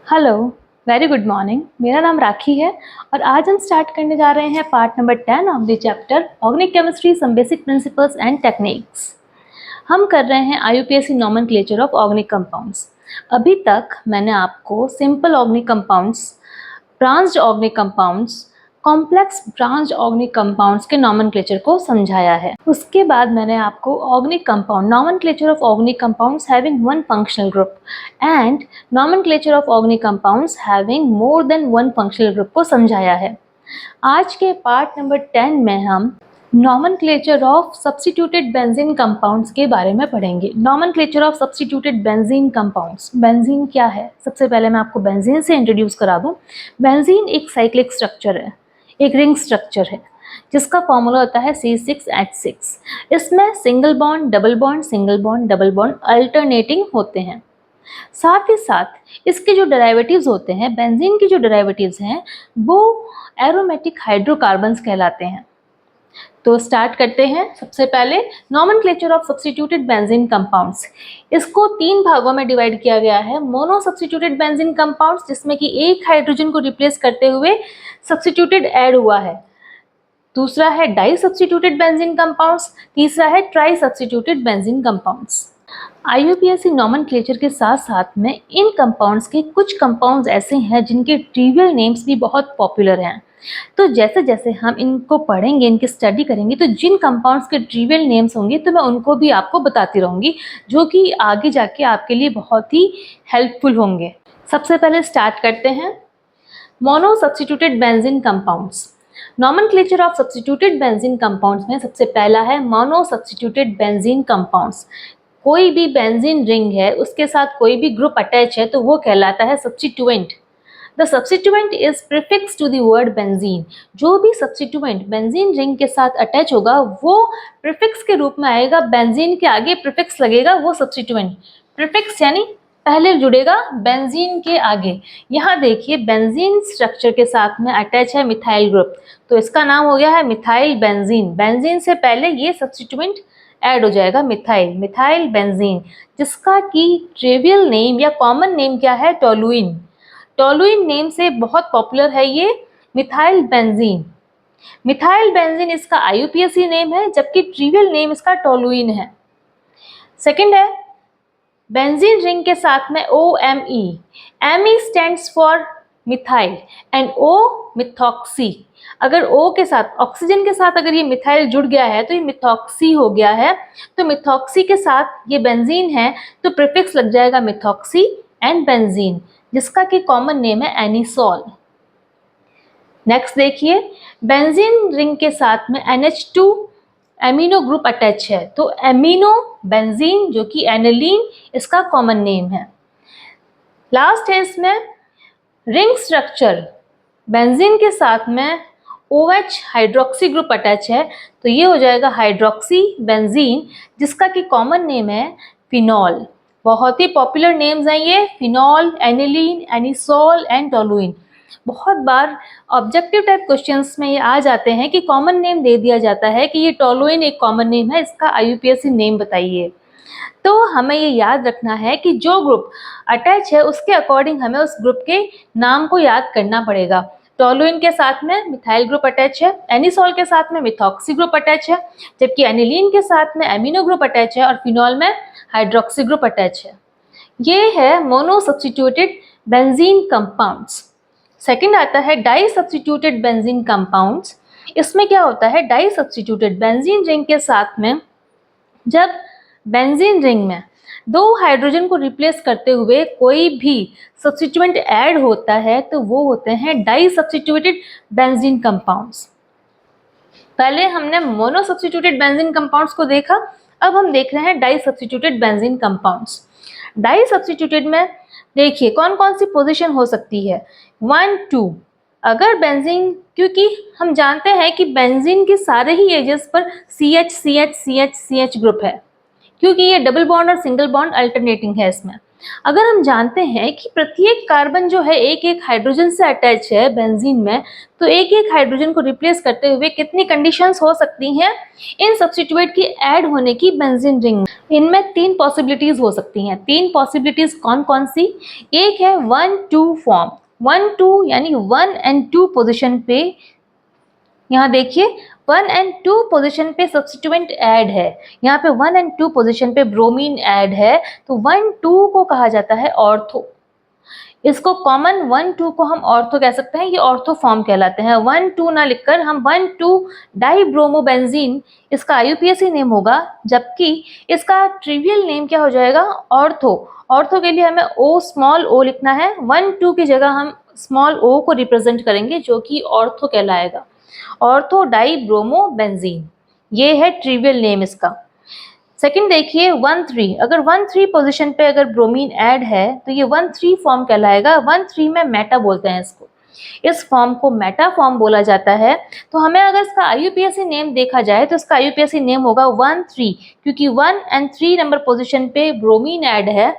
Hello, very good morning. मेरा नाम राखी है और आज हम स्टार्ट करने जा रहे हैं part number 10 of the chapter organic chemistry some basic principles and techniques. हम कर रहे हैं IUPAC nomenclature of organic compounds. अभी तक मैंने आपको simple organic compounds, branched organic compounds, complex branch organic compounds के नॉमेनक्लेचर को समझाया है। उसके बाद मैंने आपको organic compound, nomenclature of organic compounds having one functional group and nomenclature of organic compounds having more than one functional group को समझाया है। आज के पार्ट नंबर 10 में हम nomenclature of substituted benzene compounds के बारे में पढ़ेंगे। Nomenclature of substituted benzene compounds. Benzene क्या है? सबसे पहले मैं आपको बेंजीन से इंट्रोड्यूस करा दूं। बेंजीन एक साइक्लिक स्ट्रक्चर है, एक रिंग स्ट्रक्चर है जिसका फॉर्मूला होता है C6H6। इसमें single bond, double bond, single bond, double bond alternating होते हैं। साथ ही साथ इसके जो डेरिवेटिव्स होते हैं, बेंजीन की जो डेरिवेटिव्स हैं, वो एरोमेटिक हाइड्रोकार्बन्स कहलाते हैं। तो स्टार्ट करते हैं। सबसे पहले nomenclature of substituted benzene compounds. इसको 3 भागों में डिवाइड किया गया है। मोनो सब्स्टिट्यूटेड बेंजीन कंपाउंड्स, जिसमें कि एक हाइड्रोजन को रिप्लेस करते हुए सब्स्टिट्यूटेड ऐड हुआ है। दूसरा है डाई सब्स्टिट्यूटेड बेंजीन कंपाउंड्स। तीसरा है try substituted benzene compounds. IUPAC nomenclature के साथ साथ में इन कंपाउंड्स के कुछ कंपाउंड्स ऐसे हैं जिनके ट्रिवियल नेम्स भी बहुत पॉपुलर हैं। तो जैसे जैसे हम इनको पढ़ेंगे, इनकी स्टडी करेंगे, तो जिन कंपाउंड्स के ट्रिवियल नेम्स होंगे तो मैं उनको भी आपको बताती रहूँगी, जो कि आगे जाके आपके लिए बहुत ही हेल्पफुल होंगे। सबसे पहले स्टार्ट करते हैं mono substituted benzene compounds. Nomenclature of substituted benzene compounds में सबसे पहला है मोनो सब्स्टिट्यूटेड बेंजीन कंपाउंड्स। कोई भी बेंजीन रिंग है, उसके साथ कोई भी ग्रुप अटैच है तो वो कहलाता है substituent. The substituent is prefix to the word benzene. जो भी सब्स्टिट्यूएंट बेंजीन रिंग के साथ अटैच होगा वो प्रीफिक्स के रूप में आएगा। बेंजीन के आगे प्रीफिक्स लगेगा, वो सब्स्टिट्यूएंट। प्रीफिक्स यानी पहले जुड़ेगा बेंजीन के आगे। यहाँ देखिए, बेंजीन स्ट्रक्चर के साथ में अटैच है मिथाइल ग्रुप, तो इसका नाम हो गया है मिथाइल बेंजीन। बेंजीन से पहले ये सब्स्टिट्यूएंट ऐड हो जाएगा, मिथाइल, मिथाइल बेंजीन, जिसका की ट्रिवियल नेम या कॉमन नेम क्या है? टोलुइन। टोलुइन नेम से बहुत पॉपुलर है ये मिथाइल बेंजीन। मिथाइल बेंजीन इसका IUPAC नेम है, जबकि ट्रिवियल नेम इसका टोलुइन है। सेकंड है बेंजीन रिंग के साथ में OMe। Me stands for methyl and O methoxy. अगर O के साथ, ऑक्सीजन के साथ अगर ये मिथाइल जुड़ गया है तो ये मिथॉक्सी हो गया है। तो मिथॉक्सी के साथ ये बेंजीन है तो प्रीफिक्स लग जाएगा मिथॉक्सी एंड बेंजीन, जिसका कि कॉमन नेम है एनिसोल। नेक्स्ट देखिए, बेंजीन रिंग के साथ में NH2 एमिनो ग्रुप अटैच है, तो एमिनो बेंजीन, जो कि एनिलीन, इसका कॉमन नेम है। लास्ट है इसमें रिंग स्ट्रक्चर, बेंजीन के साथ में OH हाइड्रोक्सी ग्रुप अटैच है, तो ये हो जाएगा हाइड्रोक्सी बेंजीन, जिसका कि कॉमन नेम है फिनॉल। बहुत ही पॉपुलर नेम्स हैं ये, phenol, aniline, anisole and toluene. बहुत बार ऑब्जेक्टिव टाइप क्वेश्चंस में ये आ जाते हैं कि कॉमन नेम दे दिया जाता है कि ये टोलुइन एक कॉमन नेम है, इसका IUPAC नेम बताइए। तो हमें ये याद रखना है कि जो ग्रुप अटैच है उसके अकॉर्डिंग हमें उस ग्रुप के नाम को याद करना पड़ेगा। टोलुइन के साथ में मिथाइल ग्रुप अटैच है, एनिसोल के साथ में मिथॉक्सी ग्रुप अटैच है, जबकि एनिलीन के साथ में एमिनो ग्रुप अटैच है और फिनॉल में हाइड्रोक्सी ग्रुप अटैच है। ये है mono substituted benzene compounds. Second आता है डाई सब्स्टिट्यूटेड बेंजीन कंपाउंड्स। इसमें क्या होता है? डाई सब्स्टिट्यूटेड बेंजीन रिंग के साथ में जब बेंजीन रिंग में 2 हाइड्रोजन को रिप्लेस करते हुए कोई भी सब्स्टिट्यूएंट ऐड होता है तो वो होते हैं डाई सब्स्टिट्यूटेड बेंजीन कंपाउंड्स। पहले हमने मोनो सब्स्टिट्यूटेड बेंजीन कंपाउंड्स को देखा, अब हम देख रहे हैं di substituted benzene compounds. Di substituted में देखिए कौन कौन सी पोजीशन हो सकती है, 1, 2। अगर बेंजीन, क्योंकि हम जानते हैं कि बेंजीन के सारे ही एजेस पर CH CH CH CH group है, क्योंकि ये डबल बॉन्ड और सिंगल बॉन्ड अल्टरनेटिंग है इसमें। अगर हम जानते हैं कि प्रत्येक कार्बन जो है एक एक हाइड्रोजन से अटैच है बेंजीन में, तो एक एक हाइड्रोजन को रिप्लेस करते हुए कितनी कंडीशंस हो सकती हैं इन सब्स्टिट्यूएंट की ऐड होने की बेंजीन रिंग। इनमें 3 पॉसिबिलिटीज हो सकती हैं। 3 पॉसिबिलिटीज कौन कौन सी? एक है 1-2 फॉर्म, 1-2 यानी 1 एंड 2 पोजिशन पे, यहाँ देखिए 1 एंड 2 पोजीशन पे सब्स्टिट्यूएंट ऐड है, यहाँ पे 1 एंड 2 पोजीशन पे ब्रोमीन ऐड है, तो 1-2 को कहा जाता है ऑर्थो। इसको कॉमन 1-2 को हम ऑर्थो कह सकते हैं, ये ऑर्थो फॉर्म कहलाते हैं। 1-2 ना लिखकर हम 1-2 डाइब्रोमोबेंजीन इसका आईयूपीएसी नेम होगा, जबकि इसका ट्रिवियल नेम क्या हो जाएगा? ऑर्थो। ऑर्थो के लिए हमें ओ स्मॉल ओ लिखना है, 1-2 की जगह हम स्मॉल ओ को रिप्रेजेंट करेंगे जो कि ऑर्थो कहलाएगा, ऑर्थो डाइब्रोमोबेंजीन। ये है ट्रिवियल नेम इसका। सेकंड देखिए 1-3, अगर 1-3 पोजीशन पे अगर ब्रोमीन ऐड है तो ये 1-3 फॉर्म कहलाएगा। 1-3 में मेटा बोलते हैं इसको, इस फॉर्म को मेटा फॉर्म बोला जाता है। तो हमें अगर इसका आईयूपीएसी नेम देखा जाए तो इसका आईयूपीएसी नेम होगा 1-3, क्योंकि 1 एंड 3 नंबर पोजीशन पे ब्रोमीन ऐड है,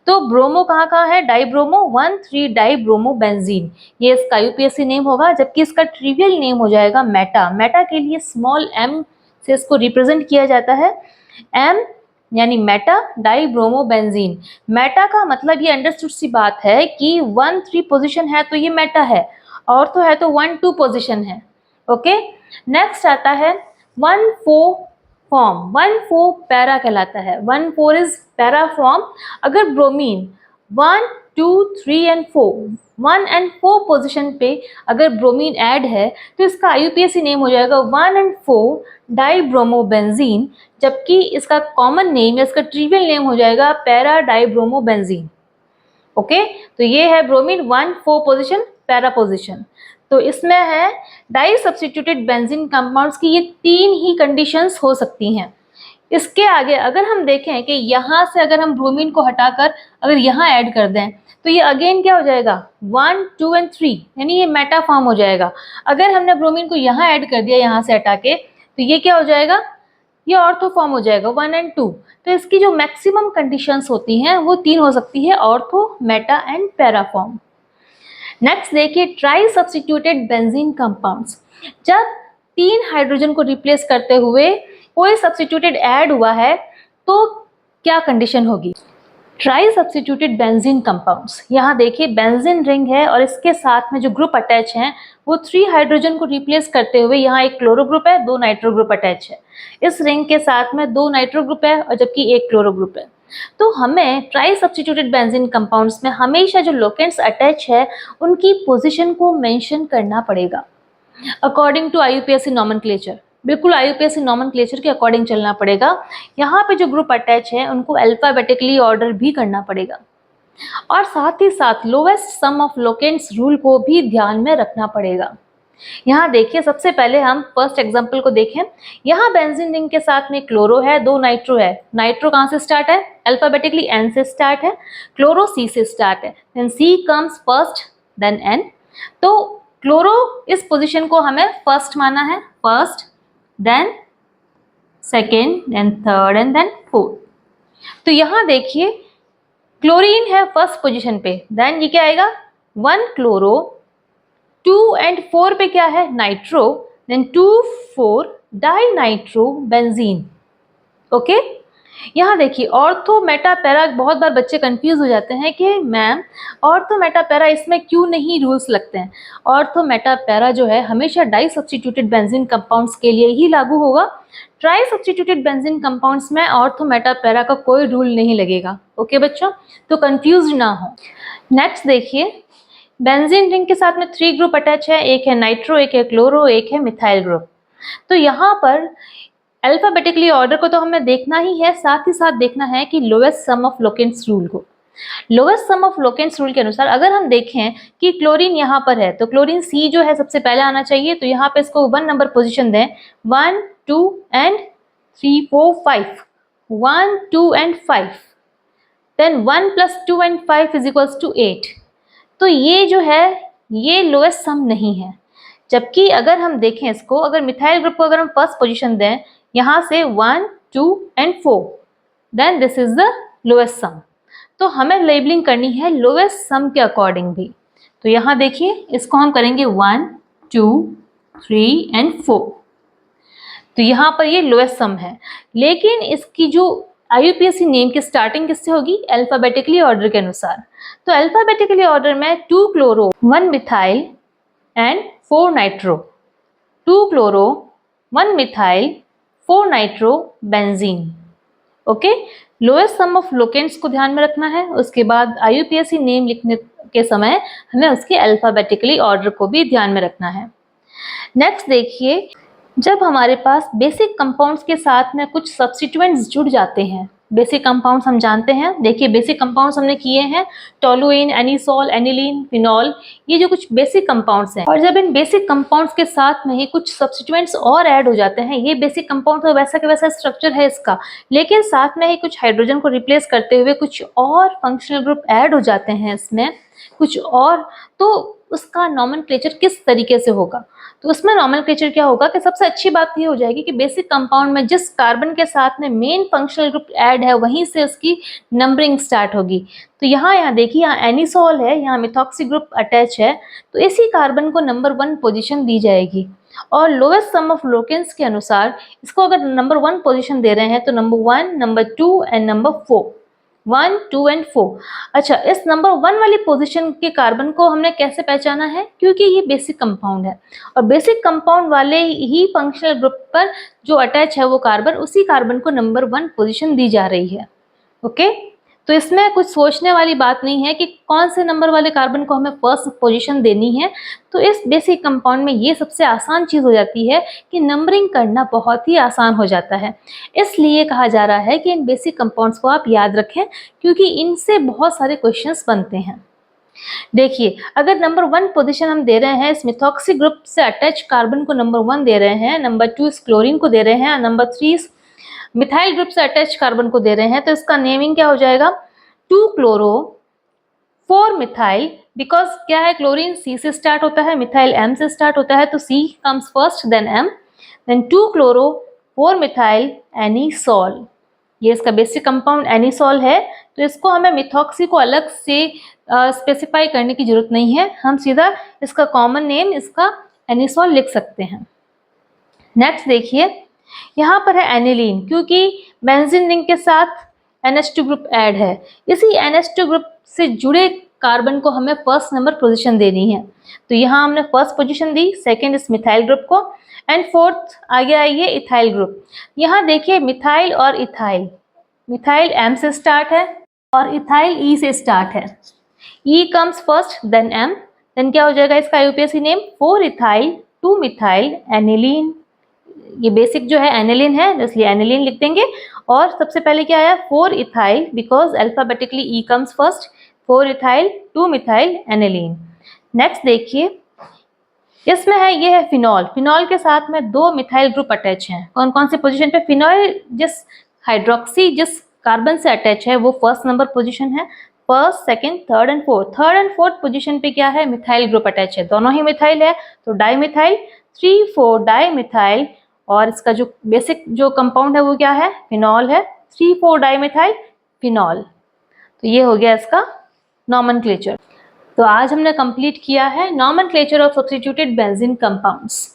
तो ब्रोमो कहाँ कहाँ है? डाइब्रोमो, 1-3 डाइब्रोमोबेंजीन, ये इसका आईयूपीएसी नेम होगा। जबकि इसका ट्रिवियल नेम हो जाएगा मेटा। मेटा के लिए स्मॉल एम से इसको रिप्रेजेंट किया जाता है, एम यानी मेटा डाइब्रोमोबेंजीन। मेटा का मतलब ये अंडरस्टूड सी बात है कि 1-3 पोजीशन है तो ये मेटा है, ऑर्थो है तो 1-2 पोजीशन है। ओके, नेक्स्ट आता है 1-4 फॉर्म। 1-4 पैरा कहलाता है, 1-4 इज पैरा फॉर्म। अगर ब्रोमीन 1, 2, 3 एंड 4, 1 एंड 4 पोजीशन पे अगर ब्रोमीन ऐड है तो इसका आईयूपीएसी नेम हो जाएगा 1-4 डाइब्रोमोबेंजीन, जबकि इसका कॉमन नेम या इसका ट्रिवियल नेम हो जाएगा पैरा डाइब्रोमोबेंजीन। ओके, तो ये है ब्रोमीन 1-4 पोजीशन, पैरा पोजीशन। तो इसमें है डाई सब्स्टिट्यूटेड बेंजीन कंपाउंड्स की ये 3 ही कंडीशंस हो सकती हैं। इसके आगे अगर हम देखें कि यहाँ से अगर हम ब्रोमीन को हटाकर अगर यहाँ ऐड कर दें तो ये अगेन क्या हो जाएगा? 1, 2 एंड 3, यानी ये मेटा फॉर्म हो जाएगा। अगर हमने ब्रोमीन को यहाँ ऐड कर दिया यहाँ से हटा के, तो ये क्या हो जाएगा? ये ऑर्थो फॉर्म हो जाएगा 1 एंड 2। तो इसकी जो मैक्सिमम कंडीशंस होती हैं वो 3 हो सकती है, ortho, Meta and para form. Next देखिए ट्राई सब्स्टिट्यूटेड बेंजीन कंपाउंड्स। जब 3 हाइड्रोजन को रिप्लेस करते हुए कोई सब्स्टिट्यूटेड ऐड हुआ है तो क्या कंडीशन होगी? ट्राई सब्स्टिट्यूटेड बेंजीन कंपाउंड्स, यहाँ देखिए बेंजीन रिंग है और इसके साथ में जो ग्रुप अटैच हैं वो 3 हाइड्रोजन को रिप्लेस करते हुए यहाँ एक क्लोरो ग्रुप है, 2 नाइट्रो ग्रुप अटैच है। इस रिंग के साथ में 2 नाइट्रो ग्रुप है और जबकि एक क्लोरो ग्रुप है। तो हमें ट्राई सब्स्टिट्यूटेड बेंजीन कंपाउंड्स में हमेशा जो लोकेंट्स अटैच है उनकी पोजीशन को मेंशन करना पड़ेगा अकॉर्डिंग टू आईयूपीएसी नॉमेनक्लेचर। बिल्कुल आईयूपीएसी नॉमेनक्लेचर के अकॉर्डिंग चलना पड़ेगा। यहाँ पे जो ग्रुप अटैच है उनको अल्फाबेटिकली ऑर्डर भी करना पड़ेगा और साथ ही साथ lowest sum of locants rule को भी ध्यान में रखना पड़ेगा। यहाँ देखिए सबसे पहले हम फर्स्ट एग्जांपल को देखें। यहाँ बेंजीन रिंग के साथ में क्लोरो है, 2 नाइट्रो है। नाइट्रो कहाँ से स्टार्ट है? अल्फाबेटिकली एन से स्टार्ट है, क्लोरो सी से स्टार्ट है, then C comes first then N. तो क्लोरो इस पोजीशन को हमें फर्स्ट माना है, first then second then third and then fourth. तो यहाँ देखिए क्लोरीन है फर्स्ट पोजीशन पे, देन ये क्या आएगा? 1 क्लोरो, 2 एंड 4 पे क्या है? Nitro, then 2, 4 di nitro benzene. Okay, यहाँ देखिए ऑर्थो, मेटा, पैरा, बहुत बार बच्चे कंफ्यूज हो जाते हैं कि मैम ऑर्थो, मेटा, पैरा इसमें क्यों नहीं रूल्स लगते हैं। ऑर्थो, मेटा, पैरा जो है हमेशा डाई सब्स्टिट्यूटेड बेंजीन कंपाउंड्स के लिए ही लागू होगा। ट्राई सब्स्टिट्यूटेड बेंजीन कंपाउंड्स में ऑर्थो, मेटा, पैरा का कोई रूल नहीं लगेगा। ओके बच्चों, तो कंफ्यूज ना हो। नेक्स्ट देखिए बेंजीन रिंग के साथ में 3 ग्रुप अटैच है, एक है नाइट्रो, एक है क्लोरो, एक है मिथाइल ग्रुप। तो यहाँ पर अल्फाबेटिकली ऑर्डर को तो हमें देखना ही है, साथ ही साथ देखना है कि lowest sum of locants rule को। Lowest sum of locants rule के अनुसार अगर हम देखें कि क्लोरीन यहाँ पर है तो क्लोरीन सी जो है सबसे पहले आना चाहिए, तो यहाँ पे इसको 1 नंबर पोजीशन दें। 1, 2 एंड 3, 4, 5, 1, 2 एंड 5, देन 1 + 2 एंड 5 = 8। तो ये जो है ये लोएस्ट सम नहीं है। जबकि अगर हम देखें इसको, अगर मिथाइल ग्रुप को अगर हम फर्स्ट पोजीशन दें यहाँ से 1, 2 and 4, then this is the lowest sum. तो हमें लेबलिंग करनी है लोएस्ट सम के अकॉर्डिंग भी। तो यहाँ देखिए इसको हम करेंगे 1, 2, 3 एंड 4। तो यहाँ पर ये लोएस्ट सम है, लेकिन इसकी जो IUPAC नेम की स्टार्टिंग किससे होगी? अल्फाबेटिकली ऑर्डर के अनुसार। तो अल्फाबेटिकली ऑर्डर में 2 chloro 1 methyl and 4 nitro, 2 chloro 1 methyl 4 nitro benzene. Okay, lowest sum of locants को ध्यान में रखना है। उसके बाद IUPAC नेम लिखने के समय हमें उसके अल्फाबेटिकली ऑर्डर को भी ध्यान में रखना है। नेक्स्ट देखिए, जब हमारे पास बेसिक कंपाउंड्स के साथ में कुछ सब्स्टिट्यूएंट्स जुड़ जाते हैं, बेसिक कंपाउंड्स हम जानते हैं, देखिए बेसिक कंपाउंड्स हमने किए हैं टोलुइन, एनिसोल, एनिलीन, फिनॉल, ये जो कुछ बेसिक कंपाउंड्स हैं। और जब इन बेसिक कंपाउंड्स के साथ में ही कुछ सब्स्टिट्यूएंट्स और ऐड हो जाते हैं, ये बेसिक कंपाउंड तो वैसा का वैसा स्ट्रक्चर है इसका, लेकिन साथ में ही कुछ हाइड्रोजन को रिप्लेस करते हुए कुछ और फंक्शनल ग्रुप ऐड हो जाते हैं इसमें कुछ और, तो उसका नॉमेनक्लेचर किस तरीके से होगा? तो उसमें नॉमेनक्लेचर क्या होगा कि सबसे अच्छी बात ये हो जाएगी कि बेसिक कंपाउंड में जिस कार्बन के साथ में मेन फंक्शनल ग्रुप ऐड है वहीं से उसकी नंबरिंग स्टार्ट होगी। तो यहाँ देखिए, यहाँ एनिसोल है, यहाँ मिथॉक्सी ग्रुप अटैच है, तो इसी कार्बन को नंबर 1 पोजीशन दी जाएगी। और लोएस्ट सम ऑफ लोकेंट्स के अनुसार इसको अगर नंबर 1 पोजीशन दे रहे हैं तो number 1, number 2 and number 4, 1, 2 and 4। अच्छा, इस नंबर 1 वाली पोजीशन के कार्बन को हमने कैसे पहचाना है? क्योंकि ये बेसिक कंपाउंड है और बेसिक कंपाउंड वाले ही फंक्शनल ग्रुप पर जो अटैच है वो कार्बन, उसी कार्बन को नंबर 1 पोजीशन दी जा रही है। ओके, तो इसमें कुछ सोचने वाली बात नहीं है कि कौन से नंबर वाले कार्बन को हमें फर्स्ट पोजीशन देनी है। तो इस बेसिक कंपाउंड में ये सबसे आसान चीज़ हो जाती है कि नंबरिंग करना बहुत ही आसान हो जाता है। इसलिए कहा जा रहा है कि इन बेसिक कंपाउंड्स को आप याद रखें, क्योंकि इनसे बहुत सारे क्वेश्चंस बनते हैं। देखिए, अगर नंबर 1 पोजीशन हम दे रहे हैं इस मिथॉक्सी ग्रुप से अटैच कार्बन को नंबर 1 दे रहे हैं, नंबर 2 इस क्लोरीन को दे रहे हैं, नंबर 3 इस मिथाइल ग्रुप से अटैच कार्बन को दे रहे हैं, तो इसका नेमिंग क्या हो जाएगा? 2 क्लोरो 4 मिथाइल, बिकॉज क्या है, क्लोरीन C से स्टार्ट होता है, मिथाइल M से स्टार्ट होता है, तो C comes first then M, then 2 chloro 4 methyl anisole. ये इसका बेसिक कंपाउंड एनिसोल है, तो इसको हमें मिथॉक्सी को अलग से स्पेसिफाई करने की जरूरत नहीं है, हम सीधा इसका कॉमन नेम इसका एनिसोल लिख सकते हैं। नेक्स्ट देखिए, यहाँ पर है एनिलीन, क्योंकि बेंजीन रिंग के साथ NH2 ग्रुप ऐड है, इसी NH2 ग्रुप से जुड़े कार्बन को हमें फर्स्ट नंबर पोजीशन देनी है। तो यहाँ हमने फर्स्ट पोजीशन दी, सेकंड इस मिथाइल ग्रुप को, एंड फोर्थ आगे आइए इथाइल ग्रुप। यहाँ देखिए मिथाइल और इथाइल, मिथाइल M से स्टार्ट है और इथाइल E से स्टार्ट है, E comes first then M, then क्या हो जाएगा इसका IUPAC name? 4 ethyl 2 methyl aniline. ये बेसिक जो है एनिलीन है, इसलिए एनिलीन लिख देंगे। और सबसे पहले क्या आया? 4 ethyl, because alphabetically E comes first, 4 ethyl 2 methyl aniline. Next देखिए, इसमें है, ये है फिनॉल, फिनॉल के साथ में 2 मिथाइल ग्रुप अटैच हैं। कौन कौन से पोजीशन पे? फिनॉल जिस हाइड्रोक्सी जिस कार्बन से अटैच है वो फर्स्ट नंबर पोजीशन है, first, second, third and fourth. Third and fourth position पे क्या है? मिथाइल ग्रुप अटैच है, दोनों ही मिथाइल है, तो डाइमिथाइल, 3, 4 डाइमिथाइल। और इसका जो बेसिक जो कंपाउंड है वो क्या है? फिनॉल है, 3, 4 डाइमिथाइल फिनॉल। तो ये हो गया इसका नॉमेनक्लेचर। तो आज हमने कंप्लीट किया है nomenclature of substituted benzene compounds.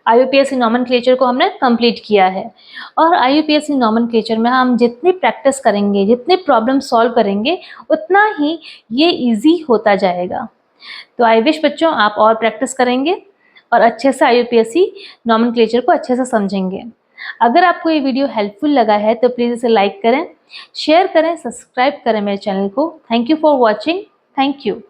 IUPAC nomenclature को हमने कंप्लीट किया है, और IUPAC नॉमेनक्लेचर में हम जितनी प्रैक्टिस करेंगे, जितने प्रॉब्लम सॉल्व करेंगे, उतना ही ये इजी होता जाएगा। तो आई विश बच्चों आप और प्रैक्टिस करेंगे और अच्छे से IUPAC नॉमेनक्लेचर को अच्छे से समझेंगे। अगर आपको ये वीडियो हेल्पफुल लगा है तो प्लीज़ इसे लाइक करें, शेयर करें, सब्सक्राइब करें मेरे चैनल को। Thank you for watching. Thank you.